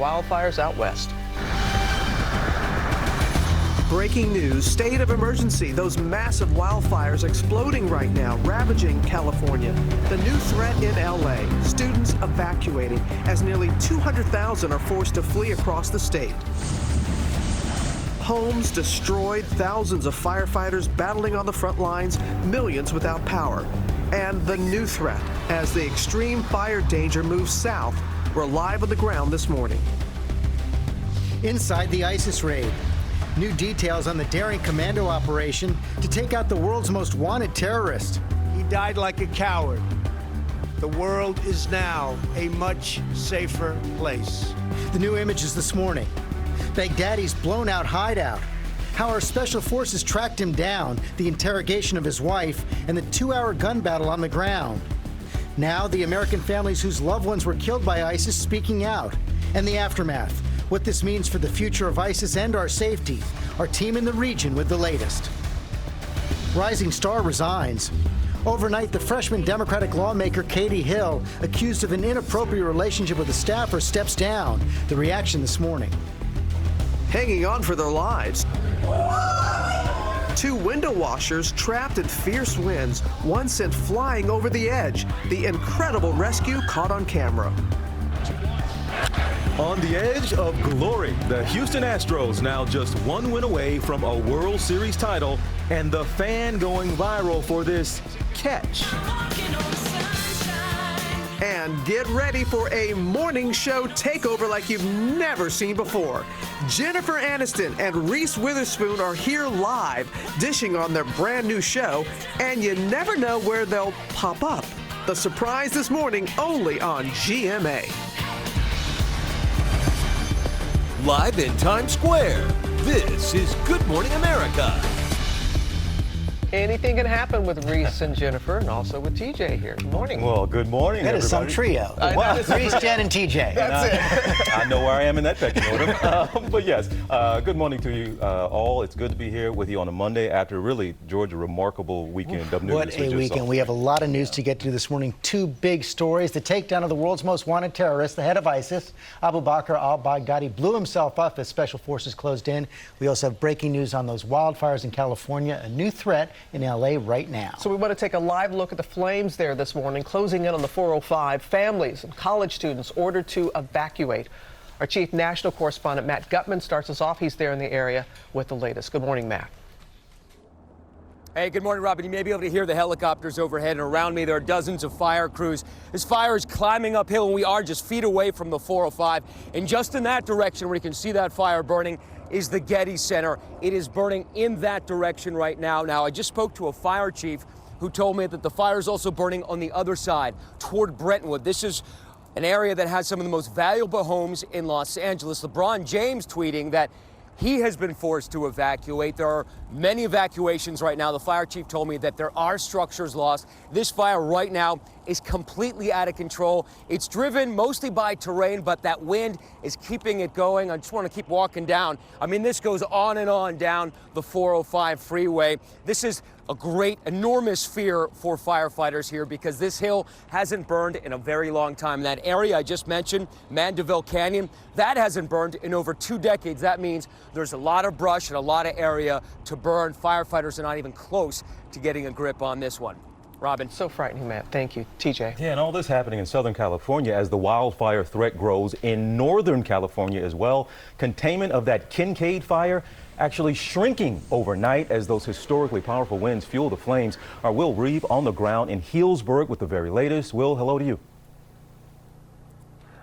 Wildfires out west. Breaking news, state of emergency. Those massive wildfires exploding right now, ravaging California. The new threat in LA, students evacuating as nearly 200,000 are forced to flee across the state. Homes destroyed, thousands of firefighters battling on the front lines, millions without power. And the new threat, as the extreme fire danger moves south. We're live on the ground this morning. Inside the ISIS raid. New details on the daring commando operation to take out the world's most wanted terrorist. He died like a coward. The world is now a much safer place. The new images this morning. Baghdadi's blown-out hideout. How our special forces tracked him down, the interrogation of his wife, and the 2-hour gun battle on the ground. Now, the American families whose loved ones were killed by ISIS speaking out. And the aftermath. What this means for the future of ISIS and our safety. Our team in the region with the latest. Rising star resigns. Overnight, the freshman Democratic lawmaker Katie Hill, accused of an inappropriate relationship with a staffer, steps down. The reaction this morning. Hanging on for their lives. 2 window washers trapped in fierce winds, one sent flying over the edge. The incredible rescue caught on camera. On the edge of glory, the Houston Astros now just 1 win away from a World Series title, and the fan going viral for this catch. And get ready for a morning show takeover like you've never seen before. Jennifer Aniston and Reese Witherspoon are here live, dishing on their brand new show, and you never know where they'll pop up. The surprise this morning only on GMA. Live in Times Square, this is Good Morning America. Anything can happen with Reese and Jennifer, and also with TJ here. Good morning. Well, good morning, That everybody. is some trio. Reese, Jen, and TJ. I know where I am in that pecking order. But yes, good morning to you all. It's good to be here with you on a Monday after really, George, a remarkable weekend of news. What a weekend. We have a lot of news to get to this morning. 2 big stories. The takedown of the world's most wanted terrorist, the head of ISIS, Abu Bakr al-Baghdadi, blew himself up as special forces closed in. We also have breaking news on those wildfires in California, a new threat in LA right now. So we want to take a live look at the flames there this morning, closing in on the 405. Families and college students ordered to evacuate. Our chief national correspondent, Matt Gutman, starts us off. He's there in the area with the latest. Good morning, Matt. Hey, good morning, Robin. You may be able to hear the helicopters overhead, and around me there are dozens of fire crews. This fire is climbing uphill, and we are just feet away from the 405. And just in that direction, where you can see that fire burning, is the Getty Center. It is burning in that direction right now. Now, I just spoke to a fire chief who told me that the fire is also burning on the other side, toward Brentwood. This is an area that has some of the most valuable homes in Los Angeles. LeBron James tweeting that he has been forced to evacuate. There are many evacuations right now. The fire chief told me that there are structures lost. This fire right now is completely out of control. It's driven mostly by terrain, but that wind is keeping it going. I just want to keep walking down. I mean, this goes on and on down the 405 freeway. This is a great, enormous fear for firefighters here because this hill hasn't burned in a very long time. That area I just mentioned, Mandeville Canyon, that hasn't burned in over 2 decades. That means there's a lot of brush and a lot of area to burn. Firefighters are not even close to getting a grip on this one. Robin. So frightening, Matt. Thank you. TJ. Yeah, and all this happening in Southern California as the wildfire threat grows in Northern California as well. Containment of that Kincaid fire actually shrinking overnight as those historically powerful winds fuel the flames. Our Will Reeve on the ground in Healdsburg with the very latest. Will, hello to you.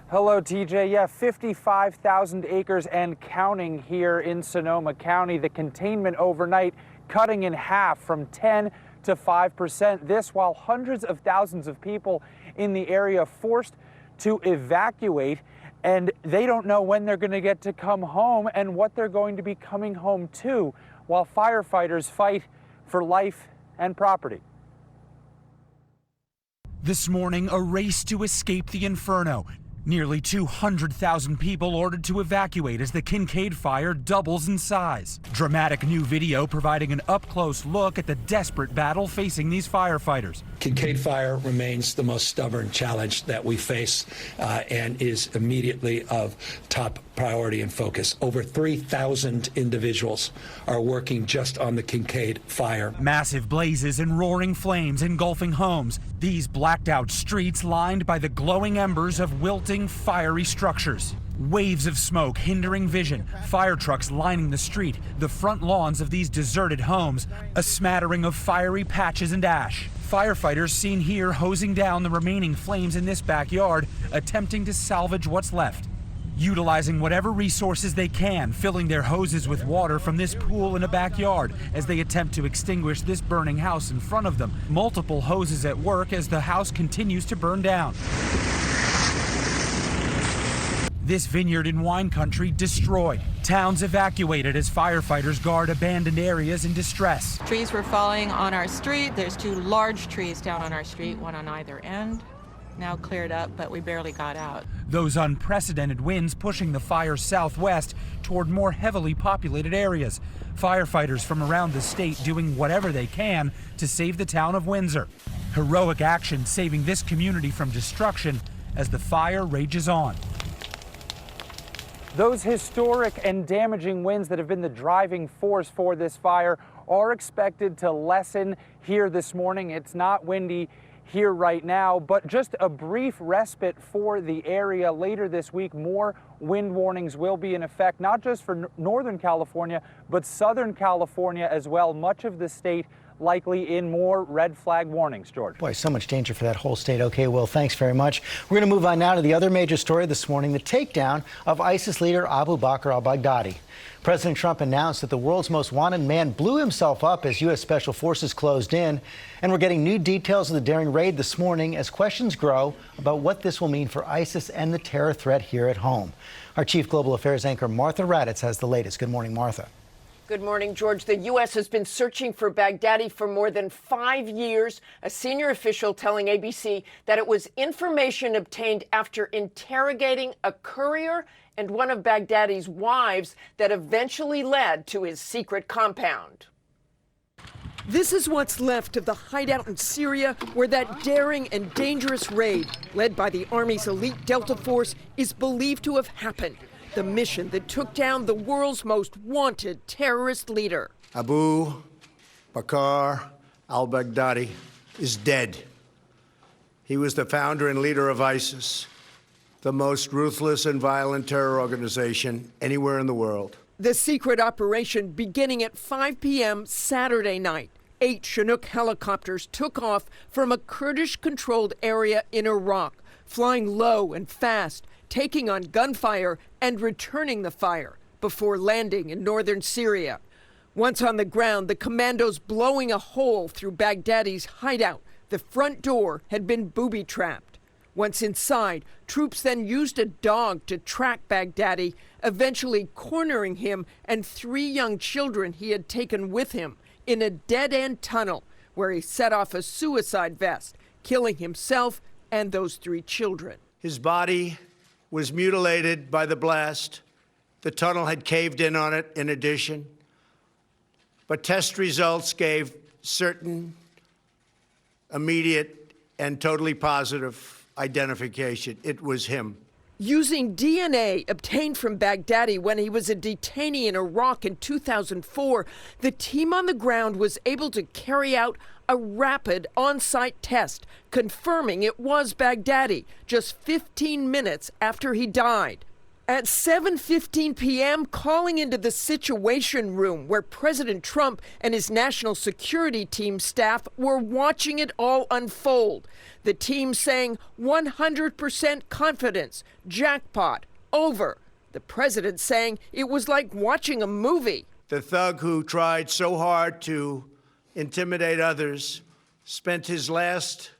Hello, TJ. Yeah, 55,000 acres and counting here in Sonoma County. The containment overnight cutting in half from 10 to 5%. This while hundreds of thousands of people in the area forced to evacuate, and they don't know when they're going to get to come home and what they're going to be coming home to, while firefighters fight for life and property. This morning, a race to escape the inferno. Nearly 200,000 people ordered to evacuate as the Kincaid fire doubles in size. Dramatic new video providing an up-close look at the desperate battle facing these firefighters. Kincaid fire remains the most stubborn challenge that we face and is immediately of top priority and focus. Over 3,000 individuals are working just on the Kincaid fire. Massive blazes and roaring flames engulfing homes. These blacked out streets lined by the glowing embers of wilting, fiery structures. Waves of smoke hindering vision, fire trucks lining the street, the front lawns of these deserted homes, a smattering of fiery patches and ash. Firefighters seen here hosing down the remaining flames in this backyard, attempting to salvage what's left. Utilizing whatever resources they can, filling their hoses with water from this pool in a backyard as they attempt to extinguish this burning house in front of them. Multiple hoses at work as the house continues to burn down. This vineyard in wine country destroyed. Towns evacuated as firefighters guard abandoned areas in distress. Trees were falling on our street. There's 2 large trees down on our street, one on either end. Now cleared up, but we barely got out. Those unprecedented winds pushing the fire southwest toward more heavily populated areas. Firefighters from around the state doing whatever they can to save the town of Windsor. Heroic action saving this community from destruction as the fire rages on. Those historic and damaging winds that have been the driving force for this fire are expected to lessen here this morning. It's not windy here right now, but just a brief respite for the area. Later this week, more wind warnings will be in effect, not just for Northern California, but Southern California as well. Much of the state likely in more red flag warnings, George. Boy, so much danger for that whole state. Okay, Will, thanks very much. We're going to move on now to the other major story this morning, the takedown of ISIS leader Abu Bakr al-Baghdadi. President Trump announced that the world's most wanted man blew himself up as U.S. Special Forces closed in. And we're getting new details of the daring raid this morning as questions grow about what this will mean for ISIS and the terror threat here at home. Our Chief Global Affairs anchor, Martha Raddatz, has the latest. Good morning, Martha. Good morning, George. The U.S. has been searching for Baghdadi for more than 5 years. A senior official telling ABC that it was information obtained after interrogating a courier and one of Baghdadi's wives that eventually led to his secret compound. This is what's left of the hideout in Syria where that daring and dangerous raid, led by the Army's elite Delta Force, is believed to have happened. The mission that took down the world's most wanted terrorist leader. Abu Bakr al-Baghdadi is dead. He was the founder and leader of ISIS, the most ruthless and violent terror organization anywhere in the world. The secret operation beginning at 5 p.m. Saturday night. 8 Chinook helicopters took off from a Kurdish-controlled area in Iraq, flying low and fast, taking on gunfire and returning the fire before landing in northern Syria. Once on the ground, the commandos blowing a hole through Baghdadi's hideout. The front door had been booby-trapped. Once inside, troops then used a dog to track Baghdadi, eventually cornering him and 3 young children he had taken with him in a dead-end tunnel where he set off a suicide vest, killing himself and those 3 children. His body was mutilated by the blast. The tunnel had caved in on it in addition. But test results gave certain, immediate, and totally positive identification. It was him. Using DNA obtained from Baghdadi when he was a detainee in Iraq in 2004, the team on the ground was able to carry out a rapid on-site test, confirming it was Baghdadi just 15 minutes after he died. At 7:15 p.m., calling into the Situation Room where President Trump and his national security team staff were watching it all unfold. The team saying 100% confidence, jackpot, over. The president saying it was like watching a movie. The thug who tried so hard to intimidate others spent his last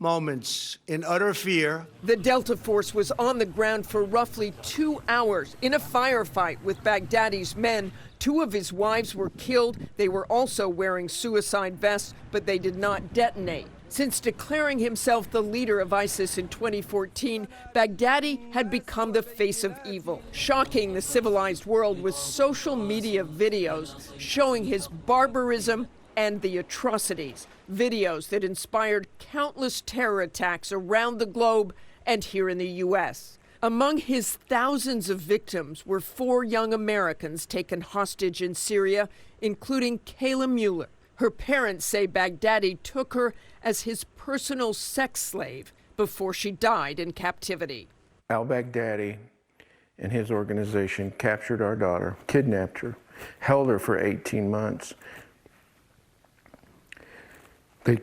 moments in utter fear. The Delta Force was on the ground for roughly 2 hours in a firefight with Baghdadi's men. 2 of his wives were killed. They were also wearing suicide vests, but they did not detonate. Since declaring himself the leader of ISIS in 2014, Baghdadi had become the face of evil, shocking the civilized world with social media videos showing his barbarism and the atrocities. Videos that inspired countless terror attacks around the globe and here in the U.S. Among his thousands of victims were 4 young Americans taken hostage in Syria, including Kayla Mueller. Her parents say Baghdadi took her as his personal sex slave before she died in captivity. Al-Baghdadi and his organization captured our daughter, kidnapped her, held her for 18 months. They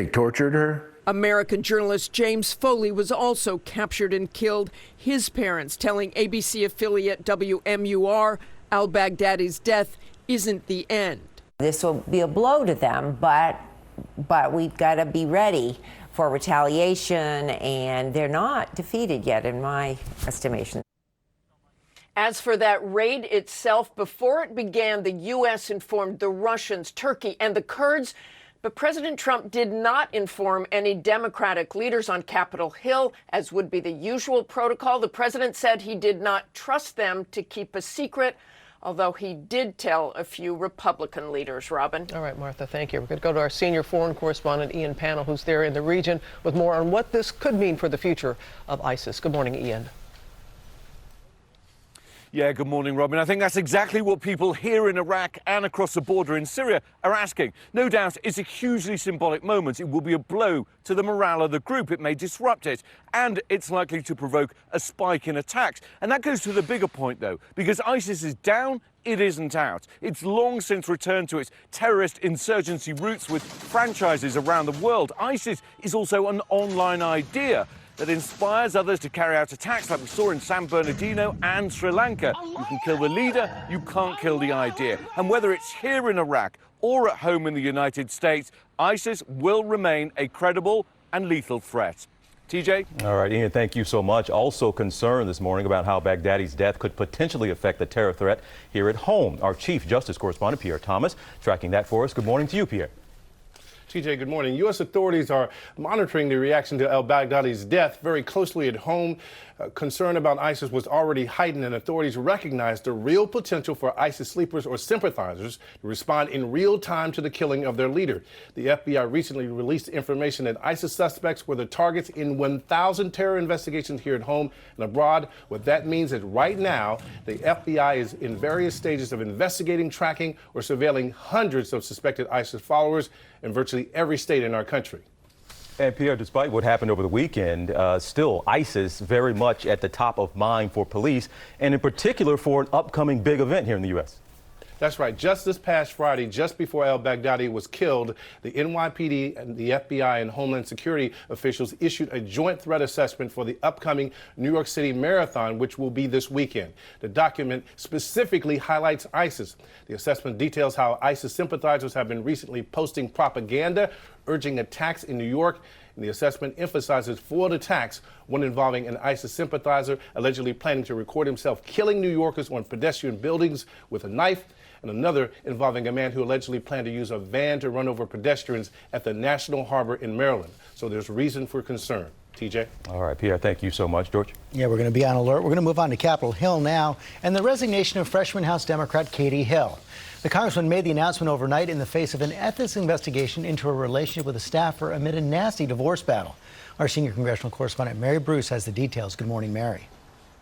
tortured her. American journalist James Foley was also captured and killed, his parents telling ABC affiliate WMUR al-Baghdadi's death isn't the end. This will be a blow to them, but we've got to be ready for retaliation, and they're not defeated yet, in my estimation. As for that raid itself, before it began, the U.S. informed the Russians, Turkey, and the Kurds, but President Trump did not inform any Democratic leaders on Capitol Hill, as would be the usual protocol. The president said he did not trust them to keep a secret, although he did tell a few Republican leaders. Robin. All right, Martha, thank you. We're going to go to our senior foreign correspondent, Ian Pannell, who's there in the region with more on what this could mean for the future of ISIS. Good morning, Ian. Yeah, good morning, Robin. I think that's exactly what people here in Iraq and across the border in Syria are asking. No doubt it's a hugely symbolic moment. It will be a blow to the morale of the group. It may disrupt it, and it's likely to provoke a spike in attacks. And that goes to the bigger point, though, because ISIS is down, it isn't out. It's long since returned to its terrorist insurgency roots with franchises around the world. ISIS is also an online idea that inspires others to carry out attacks like we saw in San Bernardino and Sri Lanka. You can kill the leader, you can't kill the idea. And whether it's here in Iraq or at home in the United States, ISIS will remain a credible and lethal threat. TJ? All right, Ian, thank you so much. Also concerned this morning about how Baghdadi's death could potentially affect the terror threat here at home. Our Chief Justice Correspondent, Pierre Thomas, tracking that for us. Good morning to you, Pierre. TJ, good morning. U.S. authorities are monitoring the reaction to al-Baghdadi's death very closely at home. Concern about ISIS was already heightened, and authorities recognize the real potential for ISIS sleepers or sympathizers to respond in real time to the killing of their leader. The FBI recently released information that ISIS suspects were the targets in 1,000 terror investigations here at home and abroad. What that means is right now, the FBI is in various stages of investigating, tracking, or surveilling hundreds of suspected ISIS followers in virtually every state in our country. And Pierre, despite what happened over the weekend, still ISIS very much at the top of mind for police, and in particular for an upcoming big event here in the U.S. That's right. Just this past Friday, just before al-Baghdadi was killed, the NYPD and the FBI and Homeland Security officials issued a joint threat assessment for the upcoming New York City Marathon, which will be this weekend. The document specifically highlights ISIS. The assessment details how ISIS sympathizers have been recently posting propaganda urging attacks in New York. And the assessment emphasizes 4 attacks, one involving an ISIS sympathizer allegedly planning to record himself killing New Yorkers on pedestrian buildings with a knife, and another involving a man who allegedly planned to use a van to run over pedestrians at the National Harbor in Maryland. So there's reason for concern. TJ? All right, Pierre, thank you so much. George? Yeah, we're going to be on alert. We're going to move on to Capitol Hill now and the resignation of freshman House Democrat Katie Hill. The congressman made the announcement overnight in the face of an ethics investigation into her relationship with a staffer amid a nasty divorce battle. Our senior congressional correspondent Mary Bruce has the details. Good morning, Mary.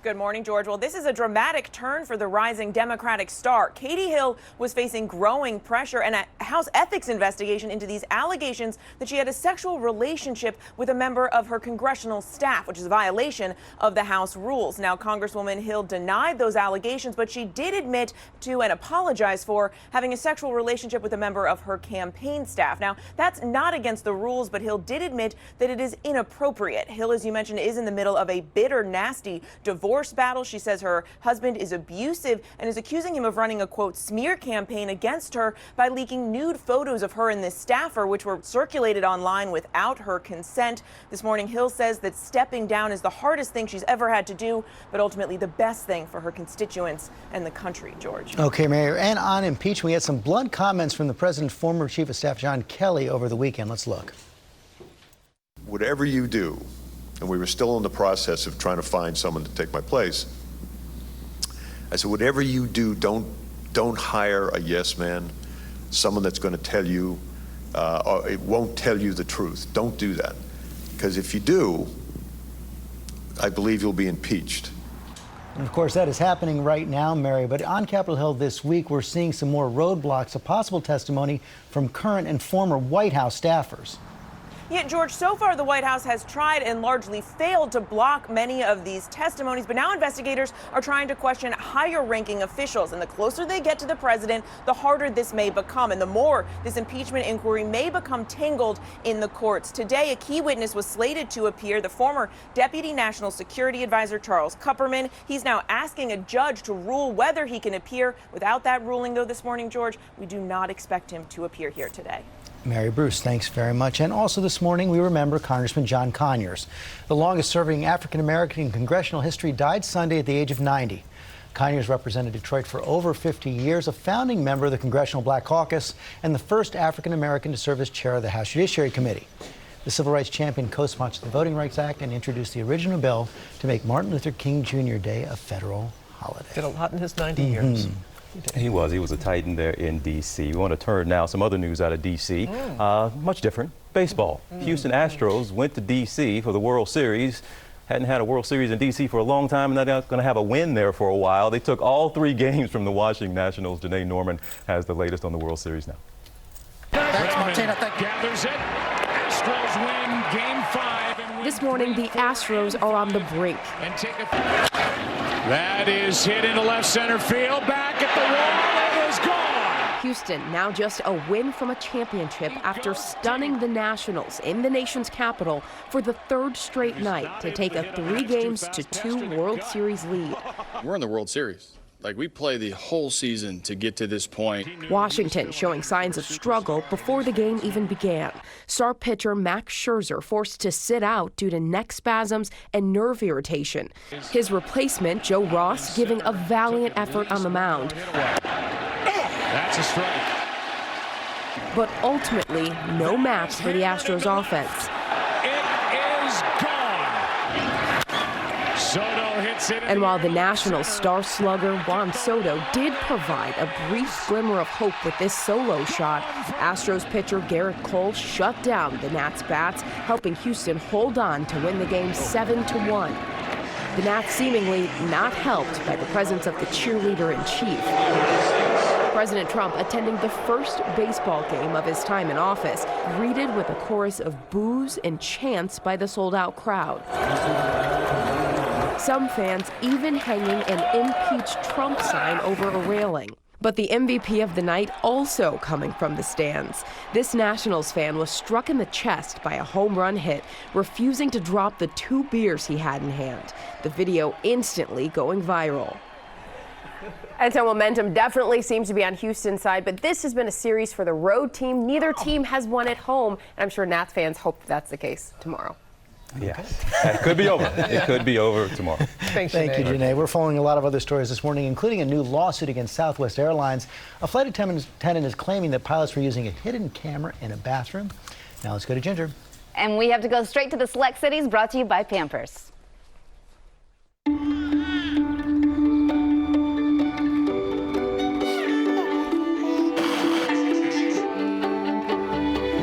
Good morning, George. Well, this is a dramatic turn for the rising Democratic star. Katie Hill was facing growing pressure and a House ethics investigation into these allegations that she had a sexual relationship with a member of her congressional staff, which is a violation of the House rules. Now, Congresswoman Hill denied those allegations, but she did admit to and apologize for having a sexual relationship with a member of her campaign staff. Now, that's not against the rules, but Hill did admit that it is inappropriate. Hill, as you mentioned, is in the middle of a bitter, nasty divorce battle. She says her husband is abusive and is accusing him of running a, quote, smear campaign against her by leaking nude photos of her and this staffer, which were circulated online without her consent. This morning, Hill says that stepping down is the hardest thing she's ever had to do, but ultimately the best thing for her constituents and the country, George. Okay, Mayor, and on impeachment, we had some blunt comments from the president's former chief of staff, John Kelly, over the weekend. Let's look. Whatever you do, and we were still in the process of trying to find someone to take my place, I said, whatever you do, don't hire a yes man, someone that's going to tell you, or it won't tell you the truth. Don't do that. Because if you do, I believe you'll be impeached. And of course, that is happening right now, Mary. But on Capitol Hill this week, we're seeing some more roadblocks, a possible testimony from current and former White House staffers. Yet, George, so far the White House has tried and largely failed to block many of these testimonies. But now investigators are trying to question higher-ranking officials. And the closer they get to the president, the harder this may become. And the more this impeachment inquiry may become tangled in the courts. Today, a key witness was slated to appear, the former Deputy National Security Advisor Charles Kupperman. He's now asking a judge to rule whether he can appear. Without that ruling, though, this morning, George, we do not expect him to appear here today. Mary Bruce, thanks very much. And also this morning, we remember Congressman John Conyers. The longest-serving African-American in congressional history died Sunday at the age of 90. Conyers represented Detroit for over 50 years, a founding member of the Congressional Black Caucus, and the first African-American to serve as chair of the House Judiciary Committee. The civil rights champion co-sponsored the Voting Rights Act and introduced the original bill to make Martin Luther King Jr. Day a federal holiday. Did a lot in his 90 years. He was a titan there in D.C. We want to turn now some other news out of D.C. Much different. Baseball. Houston Astros went to D.C. for the World Series. Hadn't had a World Series in D.C. for a long time, and they're not going to have a win there for a while. They took all 3 games from the Washington Nationals. Janae Norman has the latest on the World Series now. Thanks, Martina. Gathers it. Astros win Game 5. This morning, the Astros are on the brink. And take a... That is hit into left center field. Back at the wall. It is gone. Houston now just a win from a championship after stunning the Nationals in the nation's capital for the 3rd straight night to take a 3-2 World Series lead. We're in the World Series. Like, we play the whole season to get to this point. Washington showing signs of struggle before the game even began. Star pitcher Max Scherzer forced to sit out due to neck spasms and nerve irritation. His replacement, Joe Ross, giving a valiant effort on the mound. That's a strike. But ultimately, no match for the Astros offense. It is gone. Soto hits it. And while the Nationals' star slugger Juan Soto did provide a brief glimmer of hope with this solo shot, Astros pitcher Garrett Cole shut down the Nats' bats, helping Houston hold on to win the game 7-1. The Nats seemingly not helped by the presence of the cheerleader-in-chief. President Trump, attending the first baseball game of his time in office, greeted with a chorus of boos and chants by the sold-out crowd. Some fans even hanging an "Impeach Trump" sign over a railing. But the MVP of the night also coming from the stands. This Nationals fan was struck in the chest by a home run hit, refusing to drop the 2 beers he had in hand. The video instantly going viral. And so momentum definitely seems to be on Houston's side, but this has been a series for the road team. Neither team has won at home, and I'm sure Nats fans hope that's the case tomorrow. Yeah, it could be over. It could be over tomorrow. Thank you, Janae. We're following a lot of other stories this morning, including a new lawsuit against Southwest Airlines. A flight attendant is claiming that pilots were using a hidden camera in a bathroom. Now let's go to Ginger. And we have to go straight to the select cities, brought to you by Pampers.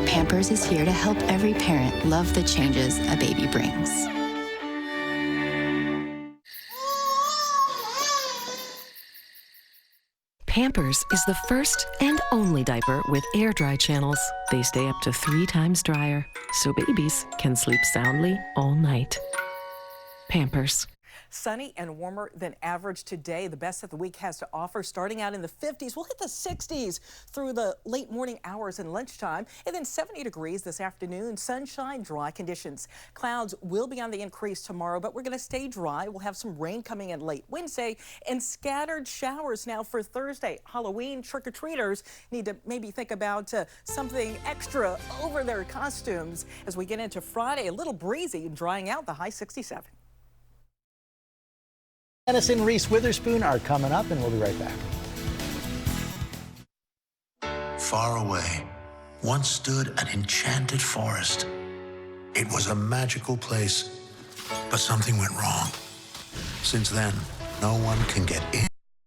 Pampers is here to help every parent love the changes a baby brings. Pampers is the first and only diaper with air dry channels. They stay up to 3 times drier, so babies can sleep soundly all night. Pampers. Sunny and warmer than average today. The best that the week has to offer, starting out in the 50s. We'll hit the 60s through the late morning hours and lunchtime, and then 70 degrees this afternoon. Sunshine, dry conditions. Clouds will be on the increase tomorrow, but we're going to stay dry. We'll have some rain coming in late Wednesday and scattered showers now for Thursday. Halloween trick-or-treaters need to maybe think about something extra over their costumes as we get into Friday. A little breezy and drying out, the high 67. Dennis and Reese Witherspoon are coming up, and we'll be right back. Far away, once stood an enchanted forest. It was a magical place, but something went wrong. Since then, no one can get in